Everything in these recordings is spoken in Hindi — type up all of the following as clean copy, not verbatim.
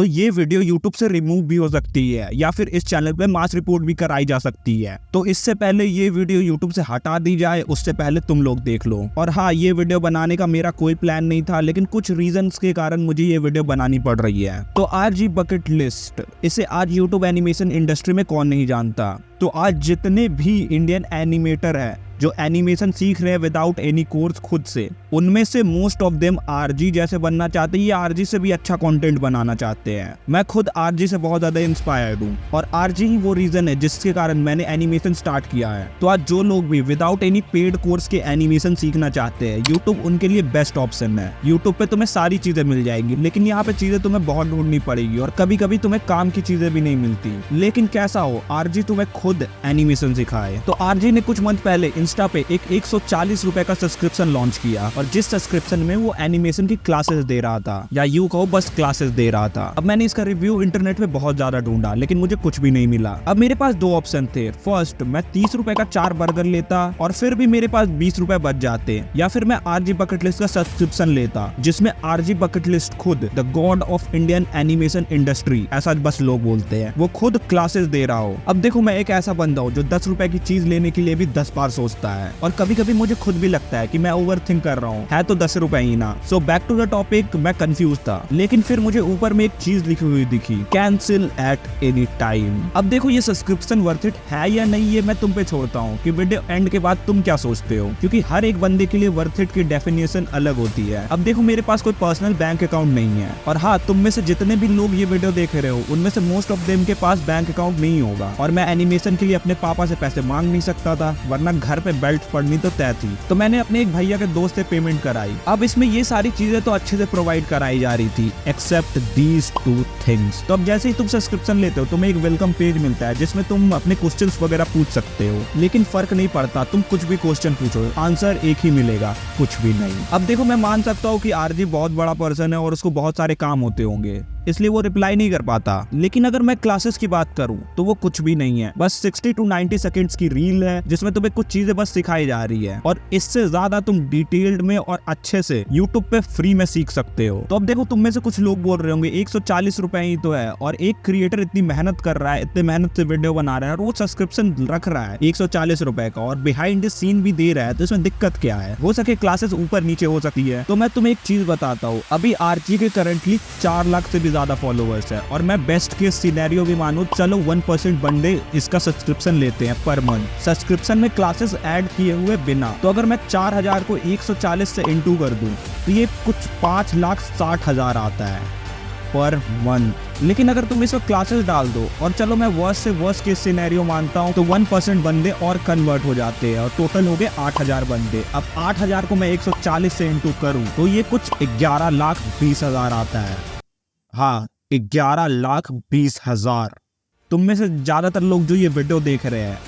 तो ये वीडियो यूट्यूब से रिमूव भी हो सकती है या फिर इस चैनल पे मास रिपोर्ट भी कराई जा सकती है। तो इससे पहले ये वीडियो यूट्यूब से हटा दी जाए उससे पहले तुम लोग देख लो। और हाँ, ये वीडियो बनाने का मेरा कोई प्लान नहीं था, लेकिन कुछ रीजंस के कारण मुझे ये वीडियो बनानी पड़ रही है। तो आरजी बकेट लिस्ट, इसे आज यूट्यूब एनिमेशन इंडस्ट्री में कौन नहीं जानता। तो आज जितने भी इंडियन एनिमेटर है जो एनिमेशन सीख रहे हैं विदाउट एनी कोर्स खुद से, उनमें से मोस्ट ऑफ देम आरजी जैसे बनना चाहते हैं या आरजी से भी अच्छा कंटेंट बनाना चाहते हैं। मैं खुद आरजी से बहुत ज्यादा इंस्पायर्ड हूँ और आरजी ही वो रीजन है जिसके कारण मैंने एनिमेशन स्टार्ट किया है। तो आज जो लोग भी विदाउट एनी पेड कोर्स के एनिमेशन सीखना चाहते हैं, यूट्यूब उनके लिए बेस्ट ऑप्शन है। यूट्यूब पे तुम्हें सारी चीजें मिल जाएंगी, लेकिन यहाँ पे चीजें तुम्हें बहुत ढूंढनी पड़ेगी और कभी कभी तुम्हें काम की चीजें भी नहीं मिलती। लेकिन कैसा हो, आरजी तुम्हें खुद एनिमेशन सिखाए। तो आरजी ने कुछ मंथ पहले इंस्टा पे एक 140 रुपए का सब्सक्रिप्शन लॉन्च किया और जिस सब्सक्रिप्शन में वो एनिमेशन की क्लासेस दे रहा था, या यूं कहो बस क्लासेस दे रहा था। अब मैंने इसका रिव्यू इंटरनेट पे बहुत ज्यादा ढूंढा, लेकिन मुझे कुछ भी नहीं मिला। अब मेरे पास दो ऑप्शन थे। फर्स्ट, मैं 30 रुपए का 4 बर्गर लेता और फिर भी मेरे पास 20 रुपए बच जाते, या फिर मैं आरजी बकेट लिस्ट का सब्सक्रिप्शन लेता जिसमें आरजी बकेट लिस्ट खुद the God of Indian animation industry, ऐसा बस लोग बोलते हैं, वो खुद क्लासेस दे रहा हो। अब देखो, मैं एक ऐसा बंदा हूँ जो 10 रुपए की चीज लेने के लिए भी 10 बार सोचता है और कभी कभी मुझे खुद भी लगता है कि मैं ओवर थिंक कर रहा हूँ, है तो 10 रुपए ही ना। So back to the topic, मैं कंफ्यूज था, लेकिन फिर मुझे ऊपर में एक चीज लिखी हुई दिखी, कैंसिल एट एनी टाइम। अब देखो, ये सब्सक्रिप्शन वर्थ इट है या नहीं, ये मैं तुम पे छोड़ता हूँ कि वीडियो एंड के बाद तुम क्या सोचते हो, क्योंकि हर एक बंदे के लिए वर्थ इट की डेफिनेशन अलग होती है। अब देखो, मेरे पास कोई पर्सनल बैंक अकाउंट नहीं है, और हाँ, तुम में से जितने भी लोग ये वीडियो देख रहे हो उनमें से मोस्ट ऑफ देम के पास बैंक अकाउंट नहीं होगा, और मैं एनिमेशन के लिए अपने पापा से पैसे मांग नहीं सकता था, वरना घर पे बेल्ट पड़नी तो तय थी। तो मैंने अपने एक भैया के दोस्त से पेमेंट कराई। अब इसमें ये सारी चीजें तो अच्छे से प्रोवाइड कराई जा रही थी एक्सेप्ट दीज 2 थिंग्स। तो अब जैसे ही तुम सब्सक्रिप्शन लेते हो, तुम्हें एक वेलकम पेज मिलता है जिसमें तुम अपने क्वेश्चंस वगैरह पूछ सकते हो, लेकिन फर्क नहीं पड़ता, तुम कुछ भी क्वेश्चन पूछो, आंसर एक ही मिलेगा, कुछ भी नहीं। अब देखो, मैं मान सकता हूँ कि आरजी बहुत बड़ा पर्सन है और उसको बहुत सारे काम होते होंगे, इसलिए वो रिप्लाई नहीं कर पाता, लेकिन अगर मैं क्लासेस की बात करूं तो वो कुछ भी नहीं है। बस 60 to 90 सेकंड्स की रील है जिसमें तुम्हें कुछ चीजें बस सिखाई जा रही है, और इससे ज्यादा तुम डिटेल्ड में और अच्छे से यूट्यूब पे फ्री में सीख सकते हो। तो अब देखो, तुम में से कुछ लोग बोल रहे होंगे 140 रुपए ही तो है, और एक क्रिएटर इतनी मेहनत कर रहा है, इतने मेहनत से वीडियो बना रहा है और वो सब्सक्रिप्शन रख रहा है 140 रुपए का और बिहाइंड द सीन भी दे रहा है, तो इसमें दिक्कत क्या है? हो सके क्लासेस ऊपर नीचे हो सकती है। तो मैं तुम्हें एक चीज बताता हूँ, अभी आरजी के करंटली 4 लाख से भी ज्यादा फॉलोवर्स है, और मैं बेस्ट केस सिनेरियो भी मानूं, चलो 1% बंदे इसका सब्सक्रिप्शन लेते हैं पर मंथ, सब्सक्रिप्शन में क्लासेस ऐड किए हुए बिना। तो अगर मैं 4000 को 140 से इंटू कर दूं तो ये कुछ 5,60,000 आता है पर मंथ। लेकिन अगर तुम इसमें क्लासेस डाल दो, और चलो मैं वर्स्ट से वर्स्ट केस सिनेरियो मानता हूँ, तो 1% बंदे और कन्वर्ट हो जाते हैं और टोटल हो गए 8,000 बंदे। अब 8,000 को मैं 140 से इंटू करूँ तो ये कुछ 11,20,000 आता है। हाँ, 11,20,000। तुम में से ज्यादातर लोग जो ये वीडियो देख रहे हैं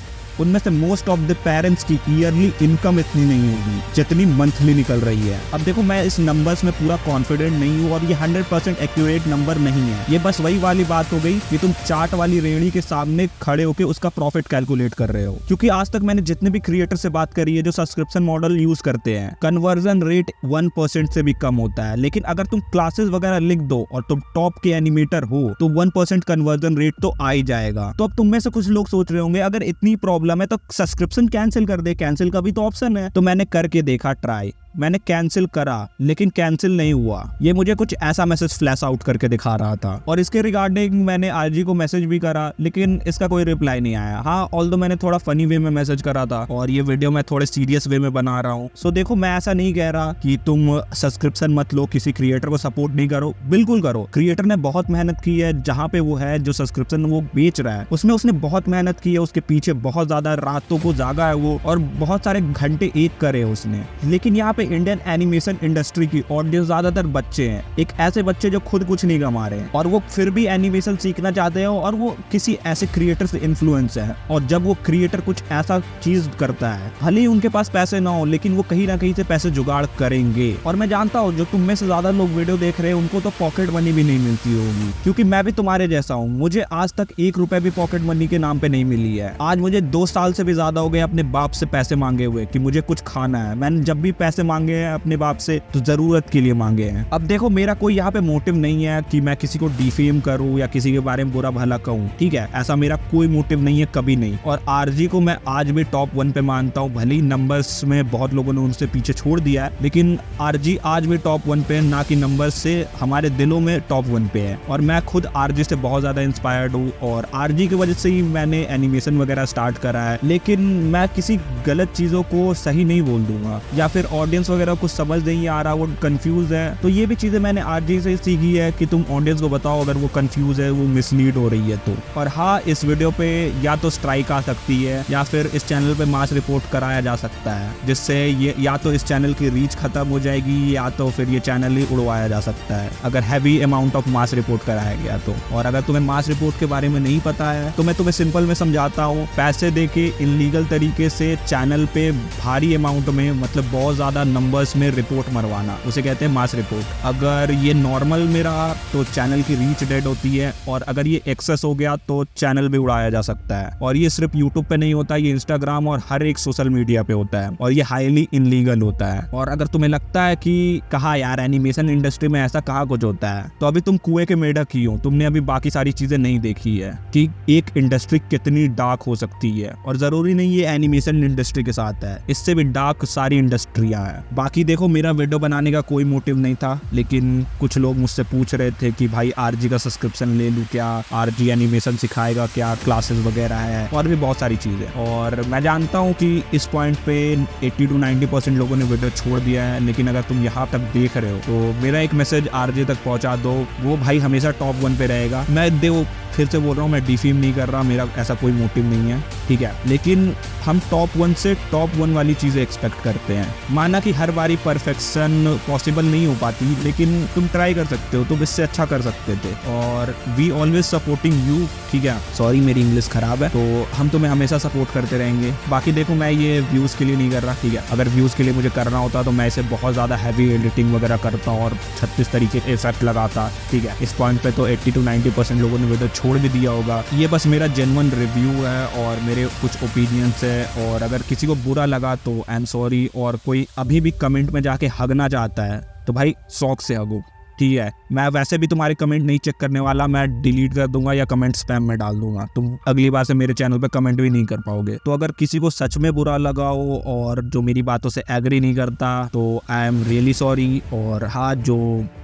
उनमें से मोस्ट ऑफ द पेरेंट्स की ईयरली इनकम इतनी नहीं होगी जितनी मंथली निकल रही है। अब देखो, मैं इस नंबर्स में पूरा कॉन्फिडेंट नहीं हूँ और ये 100% एक्यूरेट नंबर नहीं है। ये बस वही वाली बात हो गई कि तुम चाट वाली रेहड़ी के सामने खड़े होकर उसका प्रॉफिट कैलकुलेट कर रहे हो, क्योंकि आज तक मैंने जितने भी क्रिएटर से बात करी है जो सब्सक्रिप्शन मॉडल यूज करते हैं, कन्वर्जन रेट 1% से भी कम होता है। लेकिन अगर तुम क्लासेस वगैरह लिख दो और तुम टॉप के एनिमेटर हो तो 1% कन्वर्जन रेट तो आ ही जाएगा। तो अब तुम में से कुछ लोग सोच रहे होंगे, अगर इतनी प्रॉब्लम है तो सब्सक्रिप्शन कैंसिल कर दे, कैंसिल का भी तो ऑप्शन है। तो मैंने करके देखा ट्राई, मैंने कैंसिल करा, लेकिन कैंसिल नहीं हुआ। ये मुझे कुछ ऐसा मैसेज फ्लैश आउट करके दिखा रहा था, और इसके रिगार्डिंग मैंने आरजी को मैसेज भी करा, लेकिन इसका कोई रिप्लाई नहीं आया। हाँ, ऑल्दो मैंने थोड़ा फनी वे में मैसेज करा था और ये वीडियो मैं थोड़े सीरियस वे में बना रहा हूँ। सो देखो, मैं ऐसा नहीं कह रहा कि तुम सब्सक्रिप्शन मत लो, किसी क्रिएटर को सपोर्ट नहीं करो, बिल्कुल करो। क्रिएटर ने बहुत मेहनत की है, जहाँ पे वो है, जो सब्सक्रिप्शन वो बेच रहा है उसमें उसने बहुत मेहनत की है, उसके पीछे बहुत ज्यादा रातों को जागा है वो, और बहुत सारे घंटे एक करे उसने। लेकिन यहाँ पे इंडियन एनिमेशन इंडस्ट्री की ऑडियंस ज्यादातर बच्चे हैं, एक ऐसे बच्चे जो खुद कुछ नहीं कमा रहे हैं और वो फिर भी एनिमेशन सीखना चाहते हैं, और वो किसी ऐसे क्रिएटर से इन्फ्लुएंस है। और जब वो क्रिएटर कुछ ऐसा चीज करता है, भले ही उनके पास पैसे ना हो, लेकिन वो कहीं ना कहीं से पैसे जुगाड़ करेंगे। और मैं जानता हूँ जो तुम में से ज्यादा लोग वीडियो देख रहे हैं उनको तो पॉकेट मनी भी नहीं मिलती होगी, क्योंकि मैं भी तुम्हारे जैसा हूँ। मुझे आज तक 1 रुपए भी पॉकेट मनी के नाम पे नहीं मिली है। आज मुझे 2 साल से भी ज्यादा हो गए अपने बाप से पैसे मांगे हुए कि मुझे कुछ खाना है। मैंने जब भी पैसे मांगे हैं अपने बाप से तो जरूरत के लिए मांगे हैं। अब देखो मेरा कोई यहाँ पे मोटिव नहीं है कि मैं किसी को डिफेम करूँ या किसी के बारे में बुरा भला कहूँ, ठीक है, ऐसा मेरा कोई मोटिव नहीं है, कभी नहीं। और आरजी को मैं आज भी टॉप 1 पे मानता हूँ, भले ही नंबर्स में बहुत लोगों ने उनसे पीछे छोड़ दिया है, लेकिन आरजी आज भी टॉप 1 पे, ना कि नंबर्स से, हमारे दिलों में टॉप 1 पे है। और मैं खुद आरजी से बहुत ज्यादा इंस्पायर्ड हूँ और आरजी की वजह से ही मैंने एनिमेशन वगैरह स्टार्ट करा है। लेकिन मैं किसी गलत चीजों को सही नहीं बोल दूंगा या फिर ऑडियंस वगैरह को समझ नहीं आ रहा, वो कंफ्यूज है, तो ये भी चीजें मैंने आरजी से सीखी है कि तुम ऑडियंस को बताओ अगर वो कंफ्यूज है, वो मिसलीड हो रही है तो। और हाँ, इस वीडियो पे या तो स्ट्राइक आ सकती है या फिर इस चैनल पे मास रिपोर्ट कराया जा सकता है, जिससे ये या तो इस चैनल की रीच खत्म हो जाएगी या तो फिर ये चैनल ही उड़वाया जा सकता है अगर heavy amount of mass report कराया गया तो। और अगर तुम्हें मास रिपोर्ट के बारे में नहीं पता है तो मैं तुम्हें सिंपल में समझाता हूँ। पैसे देके इलीगल तरीके से चैनल पे भारी अमाउंट में, मतलब बहुत ज्यादा नंबर्स में रिपोर्ट मरवाना, उसे कहते हैं मास रिपोर्ट। अगर ये नॉर्मल में रहा तो चैनल की रीच डेड होती है और अगर ये एक्सेस हो गया तो चैनल भी उड़ाया जा सकता है। और ये सिर्फ यूट्यूब पे नहीं होता, ये इंस्टाग्राम और हर एक सोशल मीडिया पे होता है और ये हाईली इनलीगल होता है। और अगर तुम्हें लगता है कि कहा यार एनिमेशन इंडस्ट्री में ऐसा कहाँ कुछ होता है, तो अभी तुम कुएं के मेढक ही हो, तुमने अभी बाकी सारी चीजें नहीं देखी है कि एक इंडस्ट्री कितनी डार्क हो सकती है। और जरूरी नहीं ये एनिमेशन इंडस्ट्री के साथ है, इससे भी डार्क सारी इंडस्ट्रियां हैं। बाकी देखो मेरा वीडियो बनाने का कोई मोटिव नहीं था, लेकिन कुछ लोग मुझसे पूछ रहे थे कि भाई आरजी का सब्सक्रिप्शन ले लूं क्या, आरजी एनिमेशन सिखाएगा क्या, क्लासेस वगैरह है और भी बहुत सारी चीजें। और मैं जानता हूँ कि इस पॉइंट पे 80 to 90% लोगों ने वीडियो छोड़ दिया है, लेकिन अगर तुम यहाँ तक देख रहे हो तो मेरा एक मैसेज आरजे तक पहुंचा दो, वो भाई हमेशा टॉप 1 पे रहेगा। मैं फिर से बोल रहा हूँ, मैं डिफेम नहीं कर रहा, मेरा ऐसा कोई मोटिव नहीं है, ठीक है, लेकिन हम टॉप 1 से टॉप 1 वाली चीजें एक्सपेक्ट करते हैं। माना कि हर बारी परफेक्शन पॉसिबल नहीं हो पाती, लेकिन तुम ट्राई कर सकते हो, तुम इससे अच्छा कर सकते थे। और वी ऑलवेज सपोर्टिंग यू, ठीक है, सॉरी मेरी इंग्लिश खराब है, तो हम तुम्हें हमेशा सपोर्ट करते रहेंगे। बाकी देखो मैं ये व्यूज के लिए नहीं कर रहा, ठीक है, अगर व्यूज के लिए मुझे करना होता तो मैं इसे बहुत ज्यादा हैवी एडिटिंग वगैरह करता और 36 तरीके के इफेक्ट लगाता, ठीक है। इस पॉइंट पे तो 80 to 90% लोगों ने वीडियो छोड़ भी दिया होगा। ये बस मेरा जेन्युइन रिव्यू है और मेरे कुछ ओपिनियंस है, और अगर किसी को बुरा लगा तो आई एम सॉरी। और कोई अभी भी कमेंट में जाके हगना चाहता है तो भाई शौक से हगो, ठीक है। मैं वैसे भी तुम्हारे कमेंट नहीं चेक करने वाला, मैं डिलीट कर दूंगा या कमेंट स्पैम में डाल दूंगा, तुम अगली बार से मेरे चैनल पे कमेंट भी नहीं कर पाओगे। तो अगर किसी को सच में बुरा लगा हो और जो मेरी बातों से एग्री नहीं करता तो आई एम रियली सॉरी। और हाँ, जो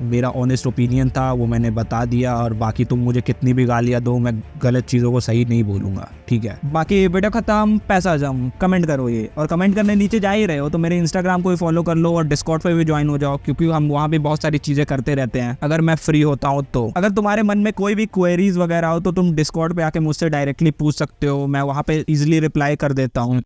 मेरा ऑनेस्ट ओपिनियन था वो मैंने बता दिया, और बाकी तुम मुझे कितनी भी गालियां दो, मैं गलत चीज़ों को सही नहीं बोलूंगा, ठीक है। बाकी वीडियो खत्म, पैसा जम, कमेंट करो ये, और कमेंट करने नीचे जा ही रहे हो तो मेरे इंस्टाग्राम को भी फॉलो कर लो और डिस्कॉर्ड पे भी ज्वाइन हो जाओ, क्योंकि हम वहाँ भी बहुत सारी चीज़ें करते रहते हैं अगर मैं फ्री होता हूँ तो। अगर तुम्हारे मन में कोई भी क्वेरीज वगैरह हो तो तुम डिस्कॉर्ड पे आके मुझसे डायरेक्टली पूछ सकते हो, मैं वहाँ पे इजीली रिप्लाई कर देता हूँ।